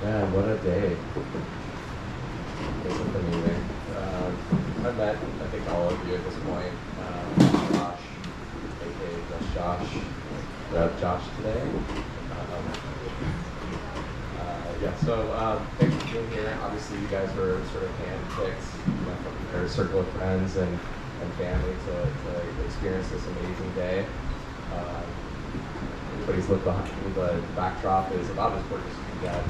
Man, what a day. This is amazing. I've met, I think, all of you at this point. Josh, aka Just Josh. We have Josh today. Thanks for being here. Obviously, you guys were sort of handpicked from your circle of friends and family to experience this amazing day. Everybody's look behind me, the backdrop is about as gorgeous as you get.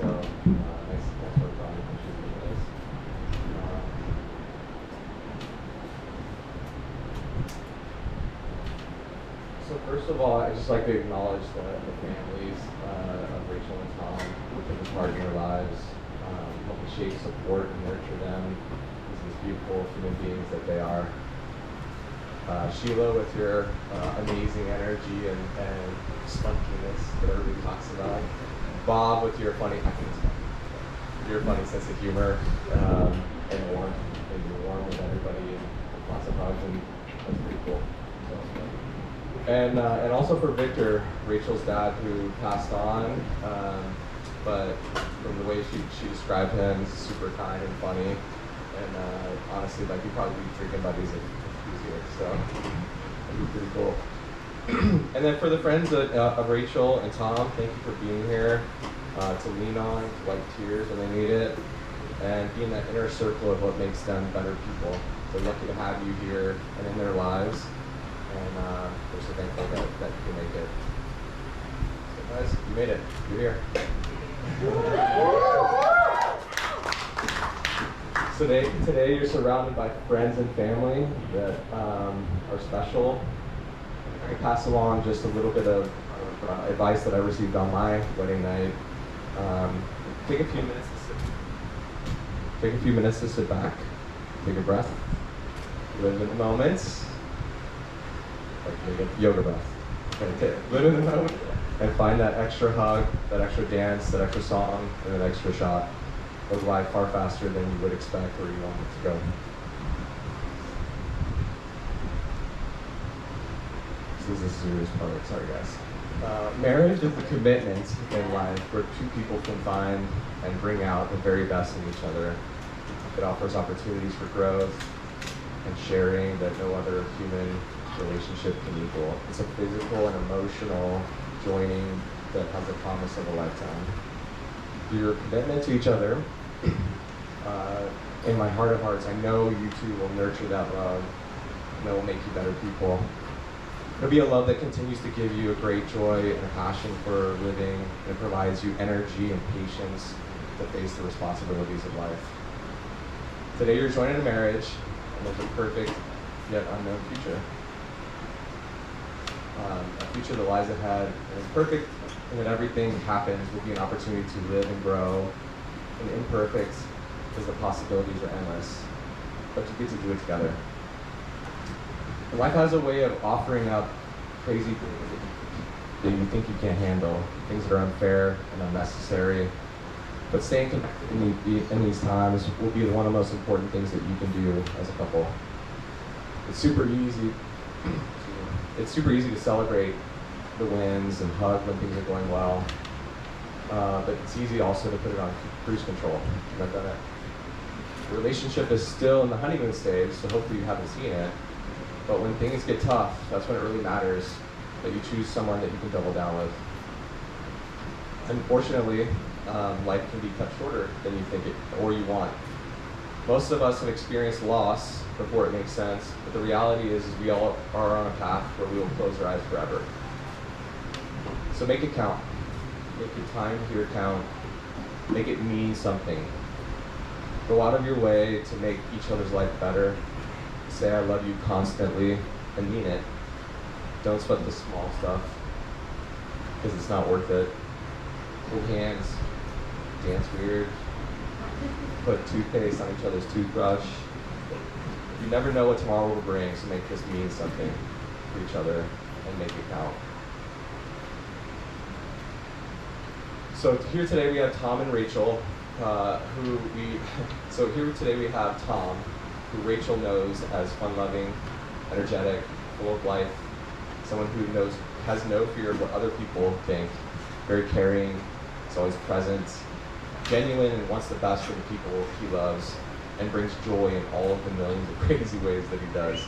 Nice work on shooting this. So first of all, I'd just like to acknowledge the families of Rachel and Tom who took part in their lives, helping shape, support, and nurture them as these beautiful human beings that they are. Sheila, with your amazing energy and spunkiness that everybody talks about. Bob, with your funny sense of humor and warmth, and you're warm with everybody and lots of hugs, and that's pretty cool. And also for Victor, Rachel's dad, who passed on, but from the way she described him, he's super kind and funny, and honestly, like, he'd probably be drinking buddies if he was here, so that'd be pretty cool. And then for the friends of Rachel and Tom, thank you for being here to lean on, to wipe tears when they need it, and be in that inner circle of what makes them better people. They're lucky to have you here and in their lives, and we're so thankful that you can make it. So guys, you made it. You're here. So today you're surrounded by friends and family that are special. I can pass along just a little bit of advice that I received on my wedding night. Take a few minutes to sit back, take a breath, live in the moment, like a yoga breath. Okay, live in the moment and find that extra hug, that extra dance, that extra song, and that extra shot. Goes live far faster than you would expect or you want it to go. This is a serious part, sorry guys. Marriage is a commitment in life where two people can find and bring out the very best in each other. It offers opportunities for growth and sharing that no other human relationship can equal. It's a physical and emotional joining that has the promise of a lifetime. Through your commitment to each other, in my heart of hearts, I know you two will nurture that love and it will make you better people. It'll be a love that continues to give you a great joy and a passion for living, and it provides you energy and patience to face the responsibilities of life. Today you're joining a marriage, and there's a perfect yet unknown future. A future that lies ahead, and is perfect, and that everything happens will be an opportunity to live and grow, and imperfect because the possibilities are endless, but you get to do it together. Life has a way of offering up crazy things that you think you can't handle, things that are unfair and unnecessary. But staying connected in these times will be one of the most important things that you can do as a couple. It's super easy. It's super easy to celebrate the wins and hug when things are going well. But it's easy also to put it on cruise control. I've done it. The relationship is still in the honeymoon stage, so hopefully you haven't seen it. But when things get tough, that's when it really matters that you choose someone that you can double down with. Unfortunately, life can be cut shorter than you think it or you want. Most of us have experienced loss before it makes sense, but the reality is we all are on a path where we will close our eyes forever. So make it count. Make your time here count. Make it mean something. Go out of your way to make each other's life better. Say I love you constantly and mean it. Don't sweat the small stuff because it's not worth it. Hold hands, dance weird, put toothpaste on each other's toothbrush. You never know what tomorrow will bring, so make this mean something for each other and make it count. So here today we have Tom and Rachel, so here today we have Tom, who Rachel knows as fun-loving, energetic, full of life, someone who has no fear of what other people think, very caring, He's always present, genuine, and wants the best for the people he loves, and brings joy in all of the millions of crazy ways that he does.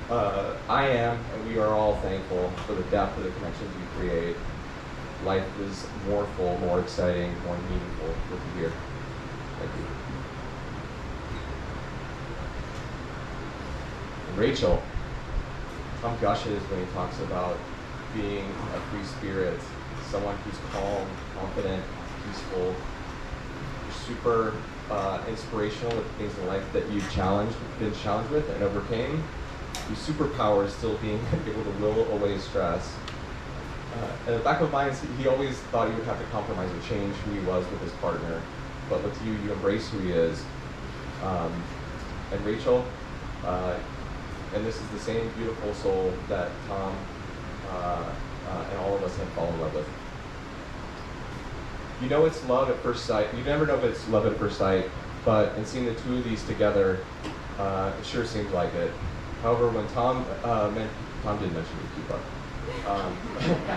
I am, and we are all thankful for the depth of the connections we create. Life is more full, more exciting, more meaningful with you here. Thank you. And Rachel, Tom gushes when he talks about being a free spirit, someone who's calm, confident, peaceful. You're super inspirational with things in life that you've been challenged with and overcame. Your superpower is still being able to will away stress. In the back of mind, he always thought he would have to compromise or change who he was with his partner. But with you, you embrace who he is. And Rachel, and this is the same beautiful soul that Tom and all of us have fallen in love with. You know it's love at first sight. You never know if it's love at first sight, but in seeing the two of these together, it sure seems like it. However, when Tom did mention you, keep up.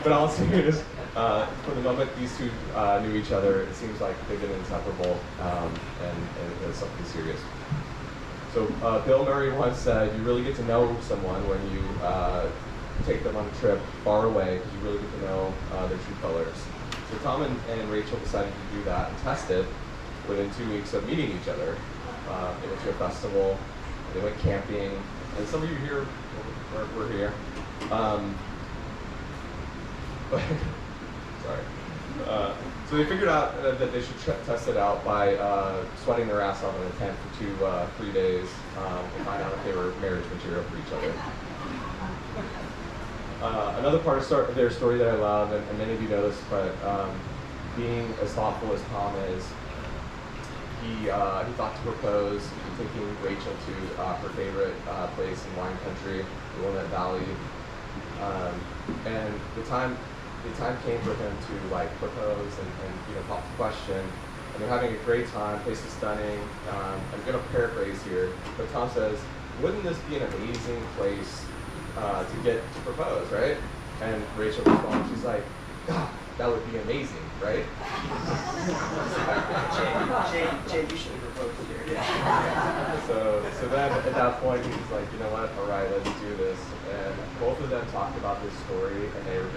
But all serious, from the moment these two knew each other, it seems like they've been inseparable, and it was something serious. So Bill Murray once said, you really get to know someone when you take them on a trip far away, because you really get to know their true colors. So Tom and Rachel decided to do that and test it within 2 weeks of meeting each other. They went to a festival, they went camping, and some of you here were here. Sorry. So they figured out that they should test it out by sweating their ass off in a tent for 3 days to find out if they were marriage material for each other. Another part of their story that I love, and many of you know this, but being as thoughtful as Tom is, he thought to propose, taking Rachel to her favorite place in wine country, the Willamette Valley, and the time came for him to propose and pop the question, and they're having a great time. Place is stunning. I'm going to paraphrase here, but Tom says, "Wouldn't this be an amazing place to get to propose, right?" And Rachel responds, she's like, "God, that would be amazing, right?" Jay, you should have proposed here. Yeah. So then at that point he's like, you know what? All right, let's do this. And both of them talked about this story, and they were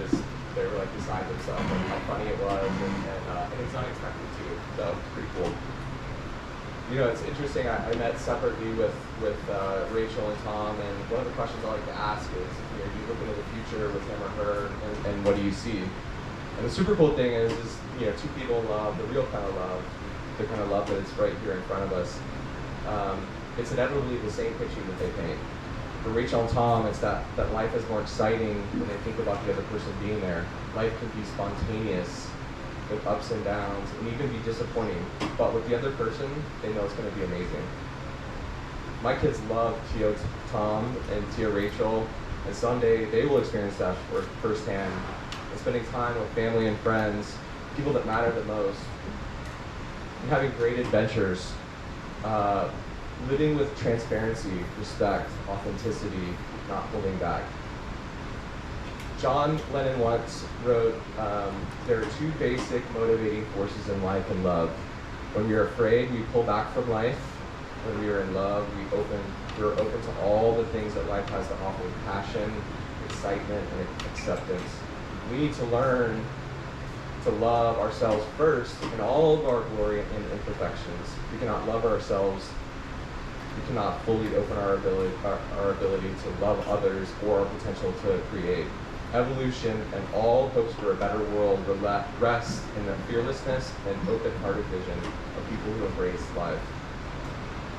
beside themselves, like how funny it was, and it's unexpected too. So it's pretty cool. You know, it's interesting. I met separately with Rachel and Tom, and one of the questions I like to ask is, you look into the future with him or her, and what do you see? And the super cool thing is two people in love, the real kind of love, the kind of love that is right here in front of us. It's inevitably the same picture that they paint. For Rachel and Tom, it's that life is more exciting when they think about the other person being there. Life can be spontaneous, with ups and downs, and even be disappointing. But with the other person, they know it's going to be amazing. My kids love Tio Tom and Tia Rachel, and someday they will experience that firsthand. And spending time with family and friends, people that matter the most, and having great adventures, living with transparency, respect, authenticity, not holding back. John Lennon once wrote, there are two basic motivating forces in life and love. When we are afraid, we pull back from life. When we are in love, we're open to all the things that life has to offer: passion, excitement, and acceptance. We need to learn to love ourselves first in all of our glory and imperfections. We cannot love ourselves. We cannot fully open our ability to love others or our potential to create. Evolution and all hopes for a better world rest in the fearlessness and open-hearted vision of people who embrace life.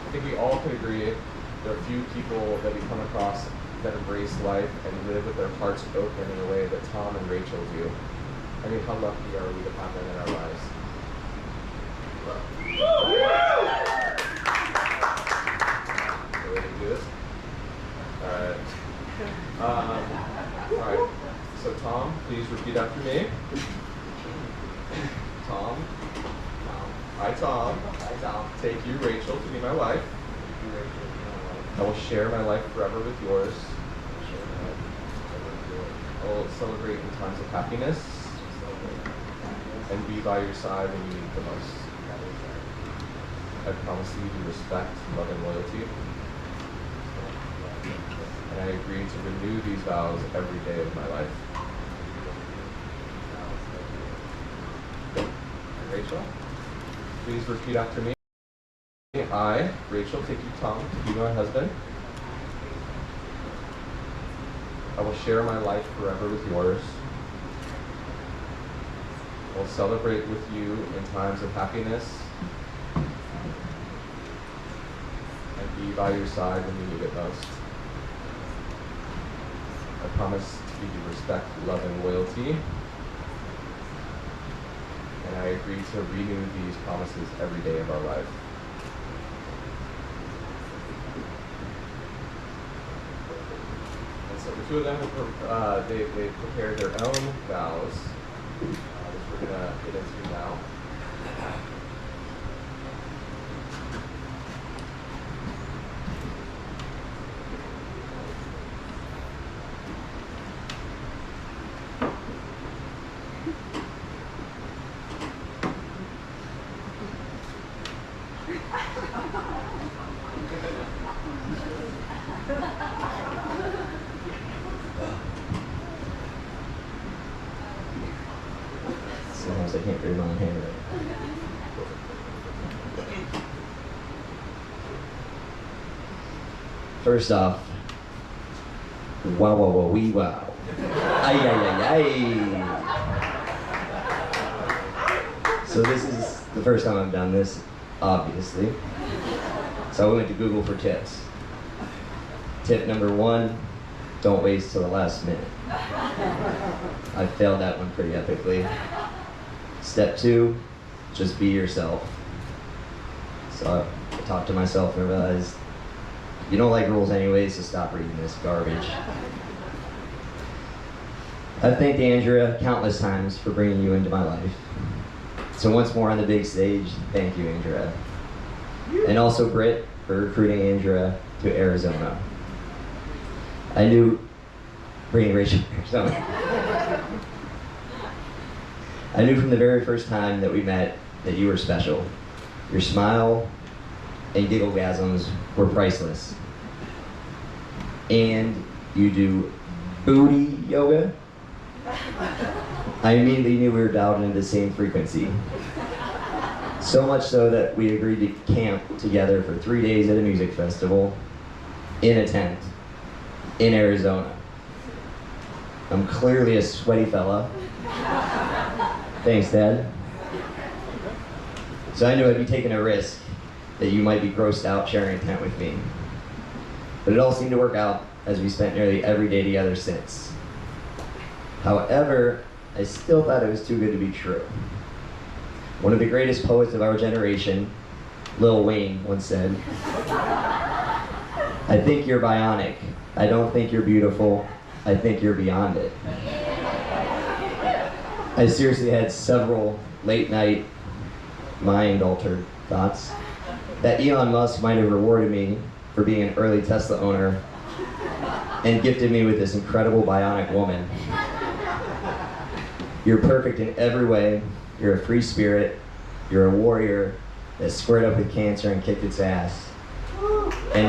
I think we all can agree there are few people that we come across that embrace life and live with their hearts open in a way that Tom and Rachel do. I mean, how lucky are we to have them in our lives? Ready to do this? All right. So Tom, please repeat after me. Tom. I, Tom. Take you, Rachel, to be my wife. I will share my life forever with yours. I will celebrate in times of happiness and be by your side when you need it the most. I promise to give you respect, love, and loyalty. And I agree to renew these vows every day of my life. Rachel, please repeat after me. I, Rachel, take you, Tom, to be my husband. I will share my life forever with yours. I will celebrate with you in times of happiness and be by your side when you need it most. I promise to give you respect, love, and loyalty. And I agree to renew these promises every day of our life. And so the two of them have they prepared their own vows, which we're going to get into now. Sometimes I can't read my own handwriting. First off, wow, wow, wow, wee, wow. Ay, ay, ay, ay. So this is the first time I've done this, obviously. So I went to Google for tips. Tip number 1, don't wait till the last minute. I failed that one pretty epically. Step 2, just be yourself. So I talked to myself and realized, you don't like rules anyways, so stop reading this garbage. I've thanked Andrea countless times for bringing you into my life. So once more on the big stage, thank you, Andrea. And also Britt for recruiting Andrea to Arizona. I knew bringing Rachel to Arizona. I knew from the very first time that we met that you were special. Your smile and gigglegasms were priceless. And you do booty yoga? I immediately knew we were dialed into the same frequency. So much so that we agreed to camp together for 3 days at a music festival in a tent in Arizona. I'm clearly a sweaty fella. Thanks, Dad. So I knew I'd be taking a risk that you might be grossed out sharing a tent with me. But it all seemed to work out as we spent nearly every day together since. However, I still thought it was too good to be true. One of the greatest poets of our generation, Lil Wayne, once said, "I think you're bionic. I don't think you're beautiful. I think you're beyond it." I seriously had several late night mind-altered thoughts that Elon Musk might have rewarded me for being an early Tesla owner and gifted me with this incredible bionic woman. You're perfect in every way. You're a free spirit. You're a warrior that squared up with cancer and kicked its ass. And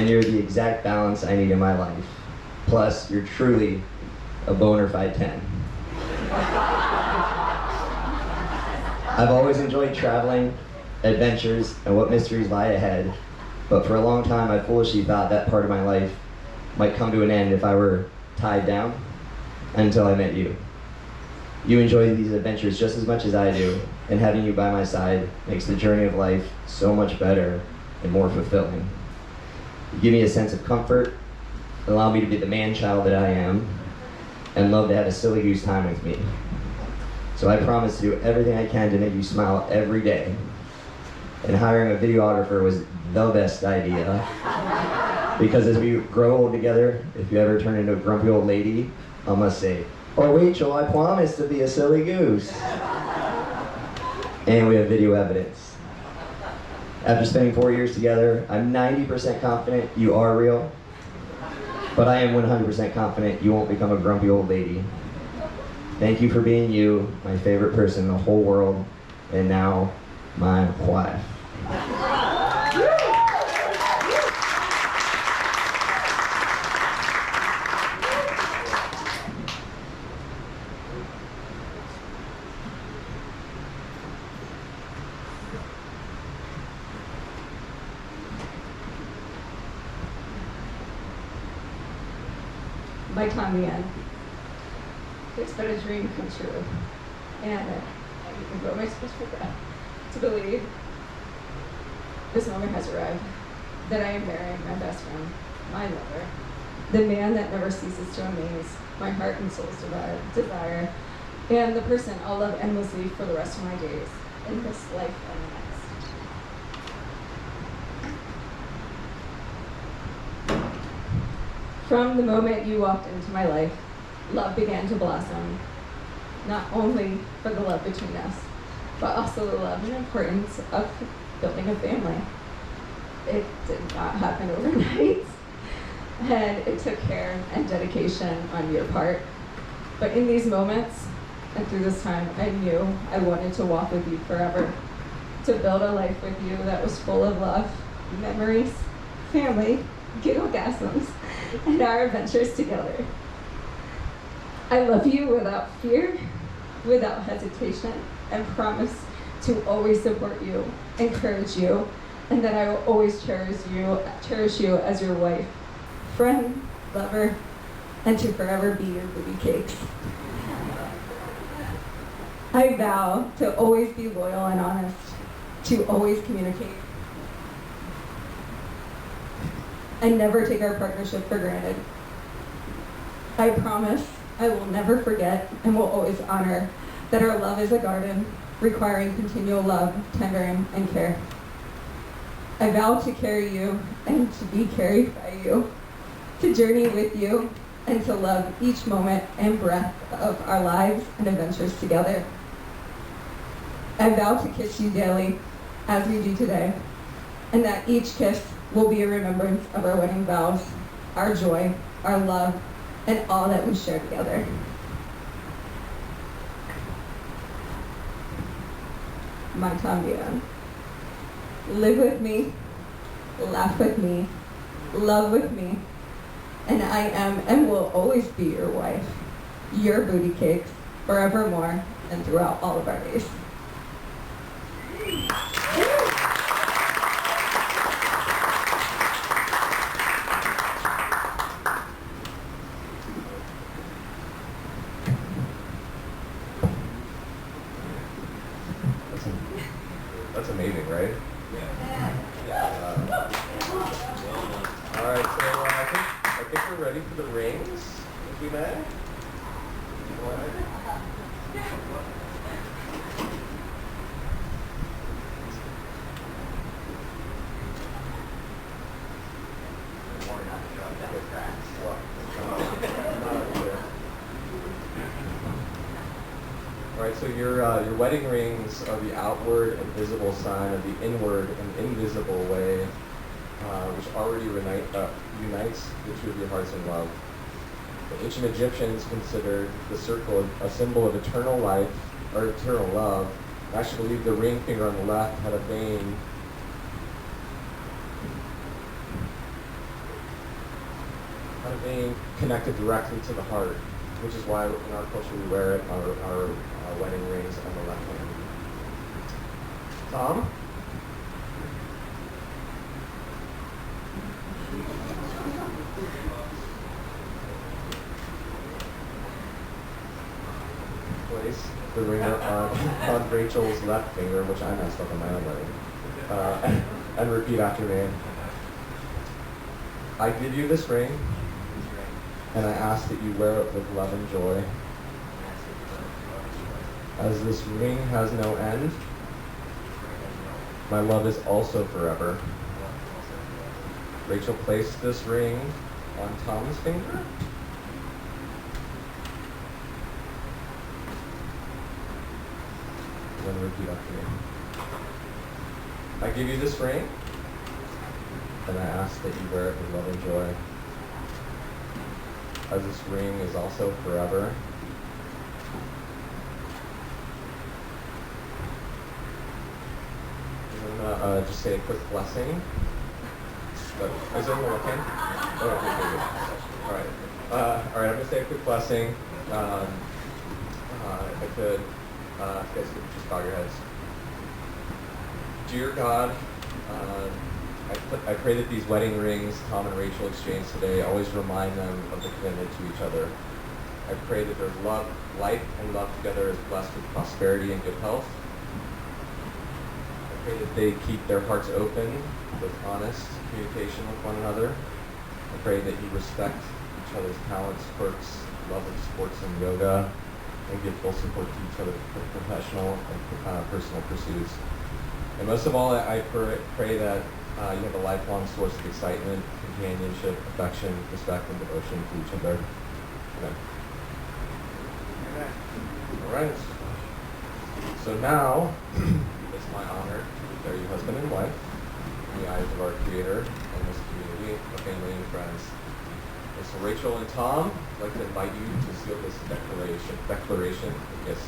you're the exact balance I need in my life. Plus, you're truly a bona fide 10. I've always enjoyed traveling, adventures, and what mysteries lie ahead, but for a long time I foolishly thought that part of my life might come to an end if I were tied down, until I met you. You enjoy these adventures just as much as I do, and having you by my side makes the journey of life so much better and more fulfilling. You give me a sense of comfort, allow me to be the man-child that I am, and love to have a silly goose time with me. So I promise to do everything I can to make you smile every day. And hiring a videographer was the best idea. Because as we grow old together, if you ever turn into a grumpy old lady, I must say, "Oh, Rachel, I promise to be a silly goose." And we have video evidence. After spending 4 years together, I'm 90% confident you are real, but I am 100% confident you won't become a grumpy old lady. Thank you for being you, my favorite person in the whole world, and now my wife. By Tom Yan. It's been a dream come true. And what am I supposed to regret? To believe this moment has arrived. That I am marrying my best friend, my lover. The man that never ceases to amaze my heart and soul's desire. And the person I'll love endlessly for the rest of my days, in this life and the next. From the moment you walked into my life, love began to blossom, not only for the love between us, but also the love and importance of building a family. It did not happen overnight, and it took care and dedication on your part. But in these moments, and through this time, I knew I wanted to walk with you forever, to build a life with you that was full of love, memories, family, gigglegasms, and our adventures together. I love you without fear, without hesitation, and promise to always support you, encourage you, and that I will always cherish you as your wife, friend, lover, and to forever be your booty cakes. I vow to always be loyal and honest, to always communicate, and never take our partnership for granted. I promise I will never forget and will always honor that our love is a garden requiring continual love, tendering, and care. I vow to carry you and to be carried by you, to journey with you, and to love each moment and breath of our lives and adventures together. I vow to kiss you daily, as we do today, and that each kiss will be a remembrance of our wedding vows, our joy, our love, and all that we share together. My Tom Yan. Live with me, laugh with me, love with me, and I am and will always be your wife, your booty cakes, forevermore and throughout all of our days. That's amazing, right? All right, so I think we're ready for the rings, if we may. Go ahead. All right, so your wedding rings are the outward and visible sign of the inward and invisible way, which already unites the two of your hearts in love. The ancient Egyptians considered the circle a symbol of eternal life or eternal love. I actually believe the ring finger on the left had a vein connected directly to the heart, which is why in our culture we wear it, our wedding rings on the left hand. Tom? Place the ring on Rachel's left finger, which I messed up on my own wedding, and repeat after me. I give you this ring, and I ask that you wear it with love and joy. As this ring has no end, my love is also forever. Rachel placed this ring on Tom's finger. Then repeat after me. I give you this ring, and I ask that you wear it with love and joy. As this ring is also forever, just say a quick blessing. Is everyone okay? Oh, okay, good. All right. All right, I'm going to say a quick blessing. If I could, if you guys could just bow your heads. Dear God, I pray that these wedding rings Tom and Rachel exchanged today always remind them of the commitment to each other. I pray that their life and love together is blessed with prosperity and good health. I pray that they keep their hearts open with honest communication with one another. I pray that you respect each other's talents, quirks, love of sports and yoga, and give full support to each other's professional and personal pursuits. And most of all, I pray that you have a lifelong source of excitement, companionship, affection, respect, and devotion to each other. Amen. All right. So now, it's my honor to declare you husband and wife in the eyes of our Creator and this community of family and friends. And so Rachel and Tom, I'd like to invite you to seal this declaration. Yes.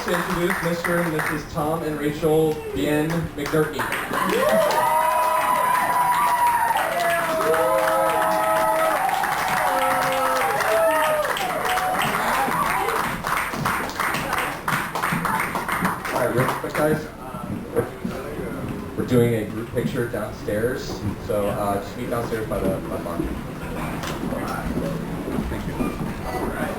To introduce Mr. and Mrs. Tom and Rachel Bien McDurkey. All right, real quick, guys. We're doing a group picture downstairs, so just meet downstairs by the bar. Thank you. All right.